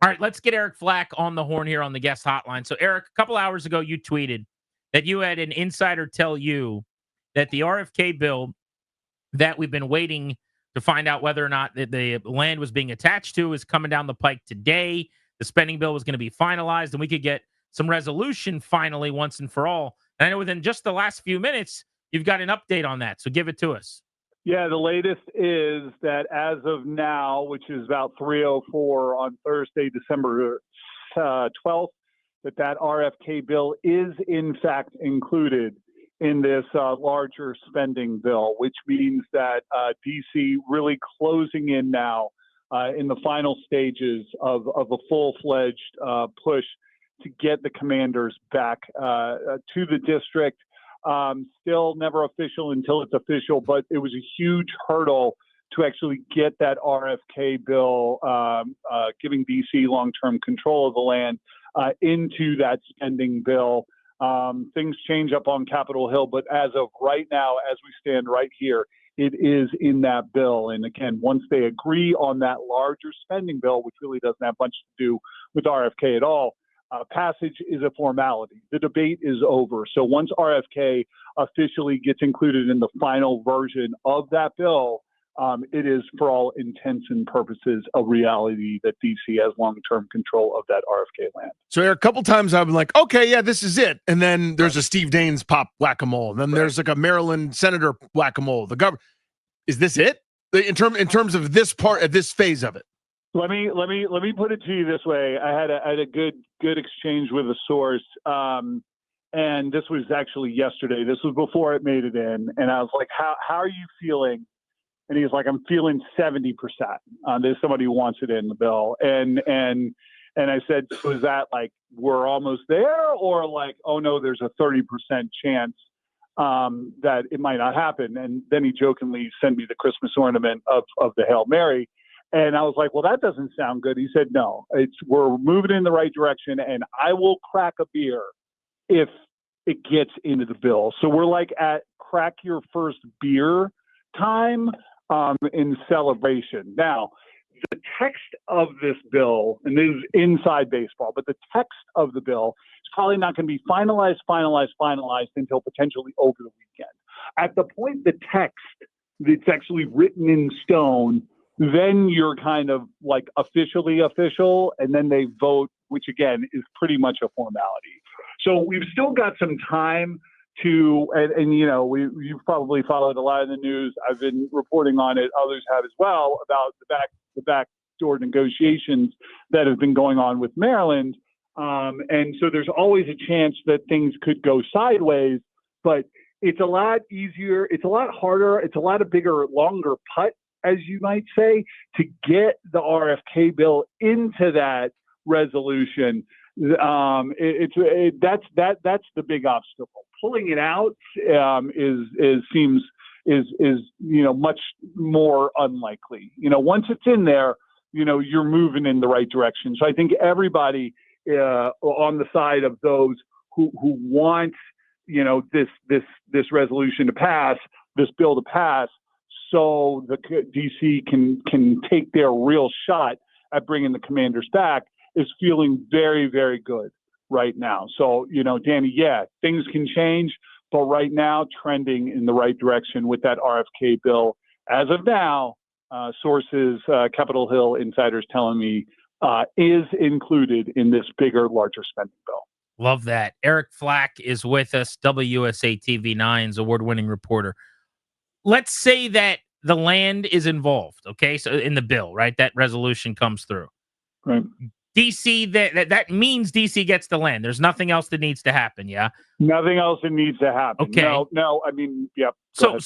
All right, let's get Eric Flack on the horn here on the guest hotline. So, Eric, a couple hours ago, you tweeted that you had an insider tell you that the RFK bill that we've been waiting to find out whether or not the land was being attached to is coming down the pike today. The spending bill was going to be finalized, and we could get some resolution finally once and for all. And I know within just the last few minutes, you've got an update on that. So give it to us. Yeah, the latest is that as of now, which is about 3:04 on Thursday, December 12th, that RFK bill is in fact included in this larger spending bill, which means that D.C. really closing in now in the final stages of a full-fledged push to get the commanders back to the district. Still never official until it's official, but it was a huge hurdle to actually get that RFK bill giving D.C. long-term control of the land into that spending bill. Things change up on Capitol Hill, but as of right now, as we stand right here, it is in that bill. And again, once they agree on that larger spending bill, which really doesn't have much to do with RFK at all, passage is a formality. The debate is over. So once RFK officially gets included in the final version of that bill, it is, for all intents and purposes, a reality that D.C. has long-term control of that RFK land. So there are a couple times I've been like, okay, yeah, this is it. And then there's a Steve Daines pop whack-a-mole. Then there's like a Maryland senator whack-a-mole. The government, is this it? In terms of this part, of this phase of it? Let me put it to you this way. I had a good exchange with a source, and this was actually yesterday. This was before it made it in, and I was like, "How are you feeling?" And he's like, "I'm feeling 70%." There's somebody who wants it in the bill, and I said, "So is that like we're almost there, or like, oh no, there's a 30% chance that it might not happen?" And then he jokingly sent me the Christmas ornament of the Hail Mary. And I was like, well, that doesn't sound good. He said, no, we're moving in the right direction, and I will crack a beer if it gets into the bill. So we're like at crack your first beer time in celebration. Now, the text of this bill, and this is inside baseball, but the text of the bill is probably not going to be finalized until potentially over the weekend. At the point the text, it's actually written in stone, then you're kind of like officially official, and then they vote, which again is pretty much a formality. So we've still got some time to, and you know, you've probably followed a lot of the news. I've been reporting on it. Others have as well, about the backdoor negotiations that have been going on with Maryland. And so there's always a chance that things could go sideways, but it's a lot easier. It's a lot harder. It's a lot of bigger, longer putt, as you might say, to get the RFK bill into that resolution. That's the big obstacle. Pulling it out seems much more unlikely. Once it's in there, you're moving in the right direction. So I think everybody on the side of those who want this resolution to pass, this bill to pass, so the DC can take their real shot at bringing the commanders back, is feeling very, very good right now. So, Danny, yeah, things can change, but right now trending in the right direction with that RFK bill. As of now, sources, Capitol Hill insiders telling me, is included in this bigger, larger spending bill. Love that. Eric Flack is with us, WUSA TV 9's award-winning reporter. Let's say that the land is involved, okay? So in the bill, right? That resolution comes through. Right. DC, that means DC gets the land. There's nothing else that needs to happen, yeah? Nothing else that needs to happen. Okay. No, I mean, yeah. So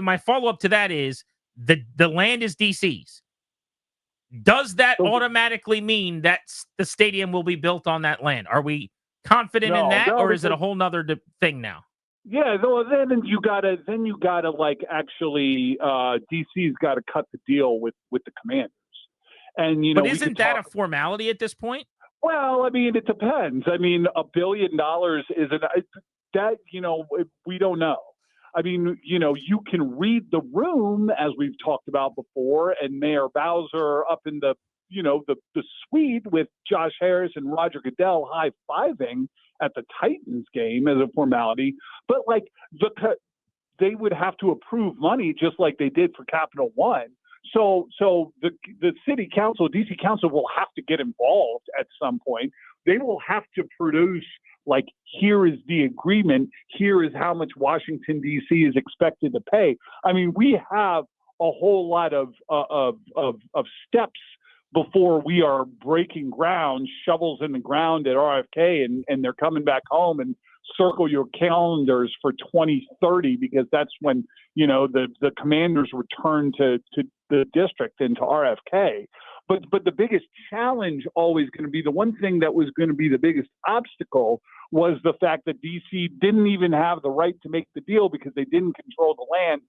my follow-up to that is the land is DC's. Does that automatically mean that the stadium will be built on that land? Are we confident in that, or is it a whole nother thing now? Yeah, then you gotta like actually DC's got to cut the deal with the commanders, and but isn't that a formality at this point? Well, I mean, it depends. I mean, $1 billion isn't that, we don't know. I mean, you can read the room, as we've talked about before, and Mayor Bowser up in the the suite with Josh Harris and Roger Goodell high-fiving at the Titans game as a formality, but like they would have to approve money just like they did for Capital One. So the city council, DC council, will have to get involved at some point. They will have to produce, like, here is the agreement. Here is how much Washington, D.C. is expected to pay. I mean, we have a whole lot of steps before we are breaking ground, shovels in the ground at RFK, and they're coming back home, and circle your calendars for 2030, because that's when, the commanders return to the district and to RFK. But the biggest challenge always going to be, the one thing that was going to be the biggest obstacle was the fact that DC didn't even have the right to make the deal because they didn't control the land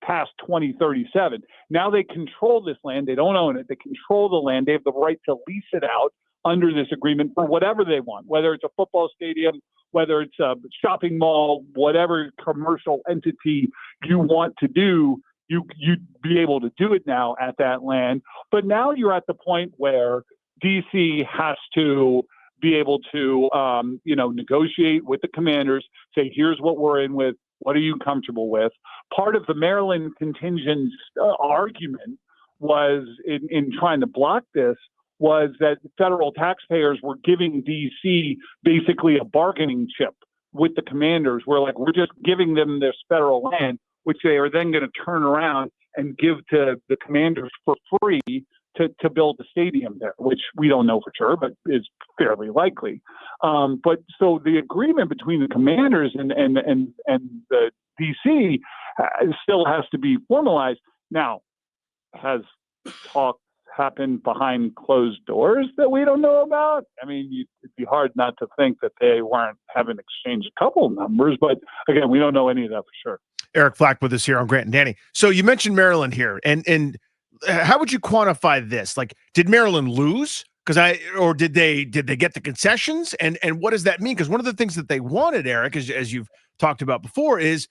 past 2037. Now they control this land. They don't own it. They control the land. They have the right to lease it out under this agreement for whatever they want, whether it's a football stadium, whether it's a shopping mall, whatever commercial entity you want to do, you'd be able to do it now at that land. But now you're at the point where DC has to be able to, negotiate with the commanders, say, here's what we're in with. What are you comfortable with? Part of the Maryland contingent's argument was in trying to block this was that federal taxpayers were giving DC basically a bargaining chip with the commanders. We're just giving them this federal land, which they are then going to turn around and give to the commanders for free to build a stadium there, which we don't know for sure, but is fairly likely. But so the agreement between the commanders and the DC still has to be formalized. Now, has talk happened behind closed doors that we don't know about? I mean, it'd be hard not to think that they weren't having exchanged a couple of numbers, but again, we don't know any of that for sure. Eric Flack with us here on Grant and Danny. So you mentioned Maryland here, and how would you quantify this? Like, did Maryland lose? Or did they get the concessions? And what does that mean? Because one of the things that they wanted, Eric, as you've talked about before, is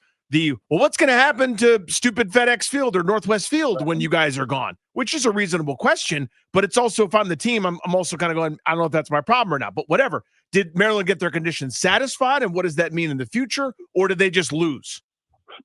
what's going to happen to stupid FedEx Field or Northwest Field when you guys are gone? Which is a reasonable question, but it's also, if I'm the team, I'm also kind of going, I don't know if that's my problem or not, but whatever. Did Maryland get their conditions satisfied, and what does that mean in the future, or did they just lose?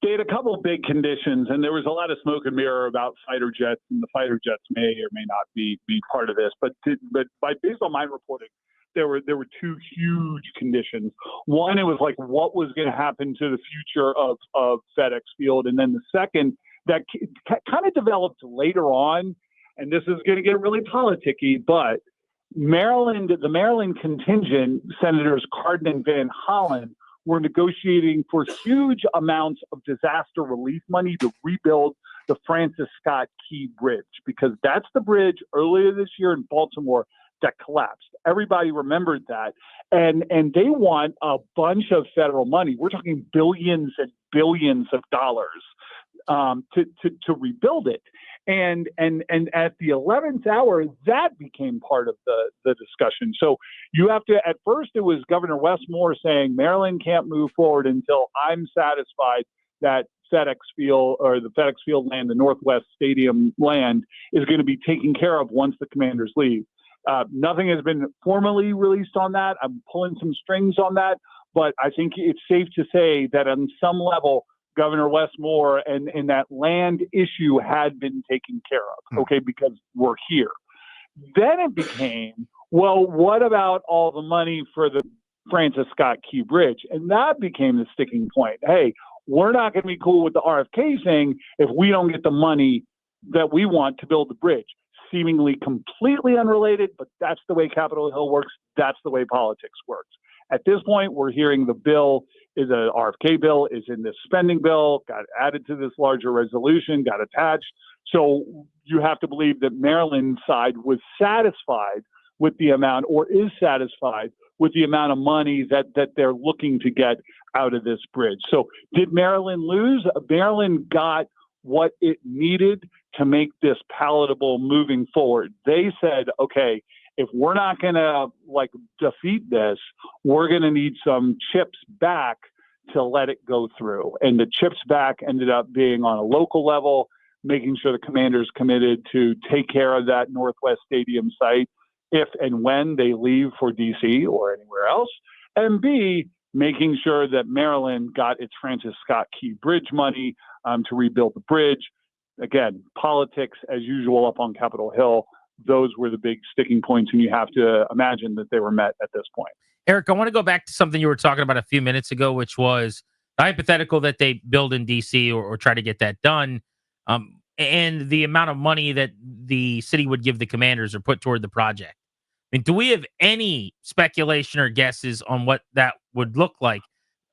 They had a couple of big conditions, and there was a lot of smoke and mirror about fighter jets, and the fighter jets may or may not be part of this. But based on my reporting, there were two huge conditions. One, it was like what was going to happen to the future of FedEx Field, and then the second that kind of developed later on, and this is going to get really politicky, but the Maryland contingent, Senators Cardin and Van Hollen, were negotiating for huge amounts of disaster relief money to rebuild the Francis Scott Key Bridge, because that's the bridge earlier this year in Baltimore that collapsed. Everybody remembered that. And they want a bunch of federal money. We're talking billions and billions of dollars to rebuild it. And at the 11th hour, that became part of the discussion. So you have to, at first it was Governor Westmore saying Maryland can't move forward until I'm satisfied that FedEx Field, or the FedEx Field land, the Northwest Stadium land, is going to be taken care of once the commanders leave. Nothing has been formally released on that. I'm pulling some strings on that, but I think it's safe to say that on some level, Governor Westmore and that land issue had been taken care of, okay, because we're here. Then it became, well, what about all the money for the Francis Scott Key Bridge? And that became the sticking point. Hey, we're not going to be cool with the RFK thing if we don't get the money that we want to build the bridge. Seemingly completely unrelated, but that's the way Capitol Hill works. That's the way politics works. At this point, we're hearing the bill is an RFK bill, is in this spending bill, got added to this larger resolution, got attached. So you have to believe that Maryland's side was satisfied with the amount, or is satisfied with the amount of money that they're looking to get out of this bridge. So did Maryland lose? Maryland got what it needed to make this palatable moving forward. They said, okay, if we're not going to defeat this, we're going to need some chips back to let it go through. And the chips back ended up being on a local level. making sure the Commanders committed to take care of that Northwest Stadium site if and when they leave for D.C. or anywhere else, and B, making sure that Maryland got its Francis Scott Key Bridge money to rebuild the bridge. Again, politics as usual up on Capitol Hill. Those were the big sticking points, and you have to imagine that they were met at this point. Eric, I want to go back to something you were talking about a few minutes ago, which was the hypothetical that they build in D.C. or try to get that done, and the amount of money that the city would give the Commanders or put toward the project. I mean, do we have any speculation or guesses on what that would look like?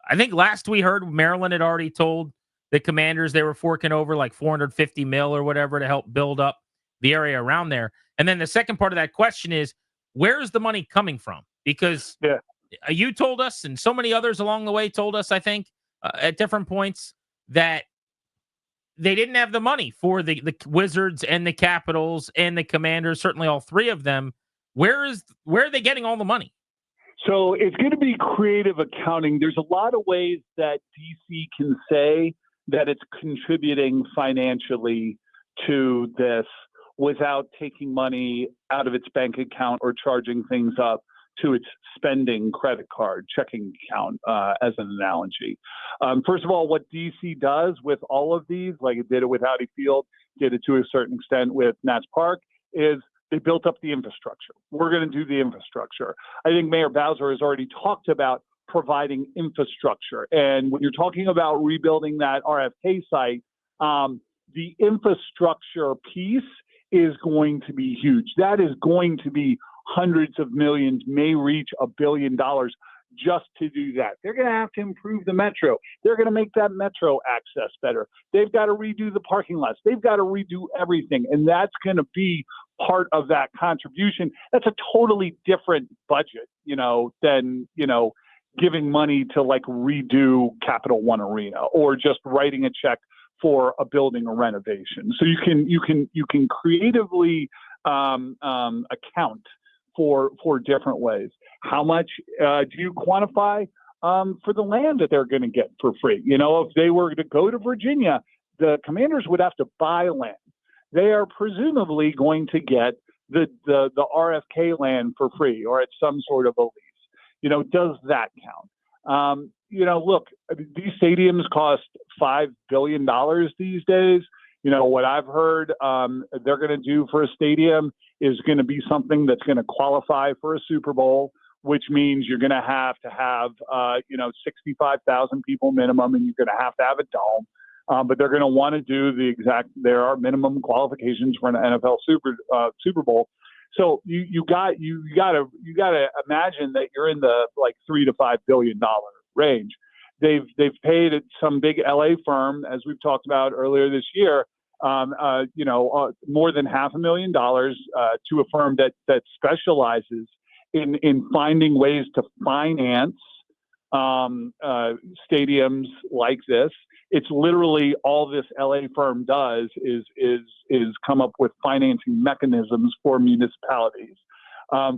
I think last we heard, Maryland had already told the Commanders they were forking over like $450 million or whatever to help build up the area around there. And then the second part of that question is, where is the money coming from? Because you told us, and so many others along the way told us, I think, at different points, that they didn't have the money for the Wizards and the Capitals and the Commanders, certainly all three of them. Where are they getting all the money? So it's going to be creative accounting. There's a lot of ways that DC can say that it's contributing financially to this without taking money out of its bank account or charging things up to its spending credit card, checking account, as an analogy. First of all, what DC does with all of these, like it did it with Audi Field, did it to a certain extent with Nats Park, is they built up the infrastructure. We're going to do the infrastructure. I think Mayor Bowser has already talked about providing infrastructure. And when you're talking about rebuilding that RFK site, the infrastructure piece is going to be huge. That is going to be hundreds of millions, may reach $1 billion just to do that. They're going to have to improve the metro. They're going to make that metro access better. They've got to redo the parking lots. They've got to redo everything. And that's going to be part of that contribution. That's a totally different budget, than, giving money to like redo Capital One Arena or just writing a check for a building or renovation. So you can creatively account for different ways. How much do you quantify for the land that they're going to get for free? If they were to go to Virginia, the Commanders would have to buy land. They are presumably going to get the RFK land for free or at some sort of a lease. Does that count? Look, these stadiums cost $5 billion these days. What I've heard they're going to do for a stadium is going to be something that's going to qualify for a Super Bowl, which means you're going to have 65,000 people minimum, and you're going to have a dome. But they're going to want to do there are minimum qualifications for an NFL Super Bowl. So you got to imagine that you're in the like $3 to $5 billion range. They've paid some big LA firm, as we've talked about earlier this year, more than $500,000 to a firm that specializes in finding ways to finance stadiums like this. It's literally all this LA firm does is come up with financing mechanisms for municipalities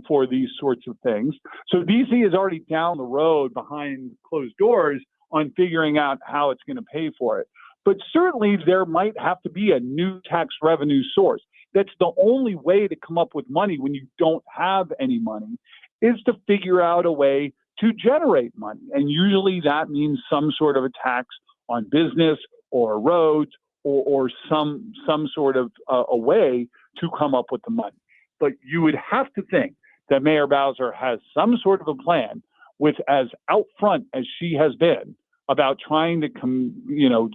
for these sorts of things. So DC is already down the road behind closed doors on figuring out how it's going to pay for it. But certainly there might have to be a new tax revenue source. That's the only way to come up with money when you don't have any money, is to figure out a way to generate money. And usually that means some sort of a tax on business or roads or some sort of a way to come up with the money. But you would have to think that Mayor Bowser has some sort of a plan with as out front as she has been about trying to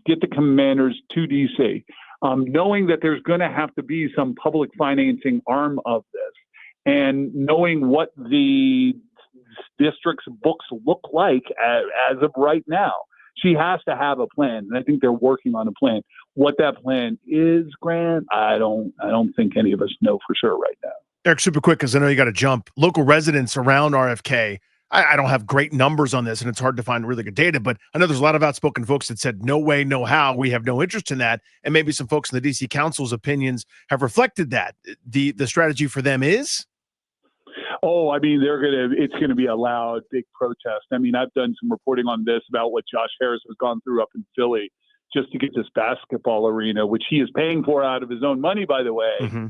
get the Commanders to DC, knowing that there's going to have to be some public financing arm of this, and knowing what the district's books look like as of right now. She has to have a plan, and I think they're working on a plan. What that plan is, Grant, I don't think any of us know for sure right now. Eric, super quick, because I know you got to jump. Local residents around RFK, I don't have great numbers on this, and it's hard to find really good data, but I know there's a lot of outspoken folks that said, no way, no how, we have no interest in that, and maybe some folks in the DC Council's opinions have reflected that. The strategy for them is? Oh, I mean, it's going to be a loud, big protest. I mean, I've done some reporting on this about what Josh Harris has gone through up in Philly. just to get this basketball arena, which he is paying for out of his own money, by the way. Mm-hmm.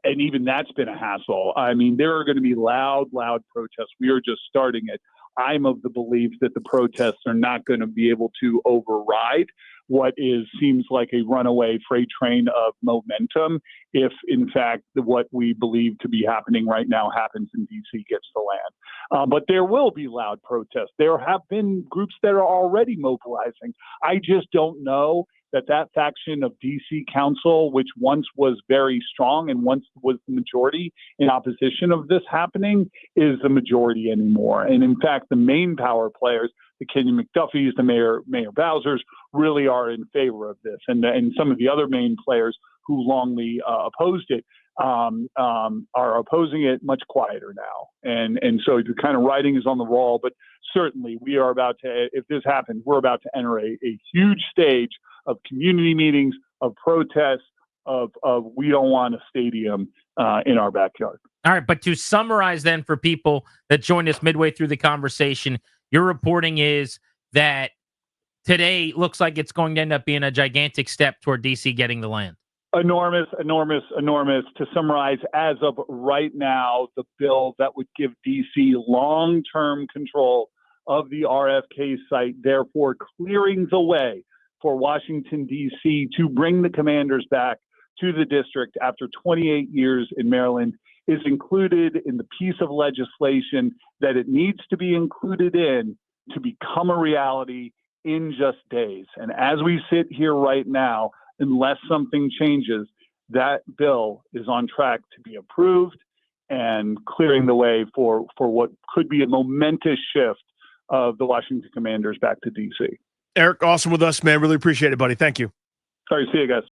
And even that's been a hassle. I mean, there are going to be loud protests. We are just starting it. I'm of the belief that the protests are not going to be able to override what seems like a runaway freight train of momentum if, in fact, what we believe to be happening right now happens and D.C. gets the land. But there will be loud protests. There have been groups that are already mobilizing. I just don't know that faction of D.C. Council, which once was very strong and once was the majority in opposition of this happening, is the majority anymore. And in fact, the main power players, the Kenyon McDuffies, the Mayor Bowsers, really are in favor of this. And some of the other main players who longly opposed it are opposing it much quieter now. And so the kind of writing is on the wall, but certainly we are about to, if this happens, we're about to enter a huge stage of community meetings, of protests, of we don't want a stadium in our backyard. All right, but to summarize then for people that joined us midway through the conversation, your reporting is that today looks like it's going to end up being a gigantic step toward D.C. getting the land. Enormous. To summarize, as of right now, the bill that would give D.C. long-term control of the RFK site, therefore clearing the way for Washington, D.C. to bring the Commanders back to the district after 28 years in Maryland, is included in the piece of legislation that it needs to be included in to become a reality in just days. And as we sit here right now, unless something changes, that bill is on track to be approved and clearing the way for what could be a momentous shift of the Washington Commanders back to D.C. Eric, awesome with us, man. Really appreciate it, buddy. Thank you. All right, see you guys.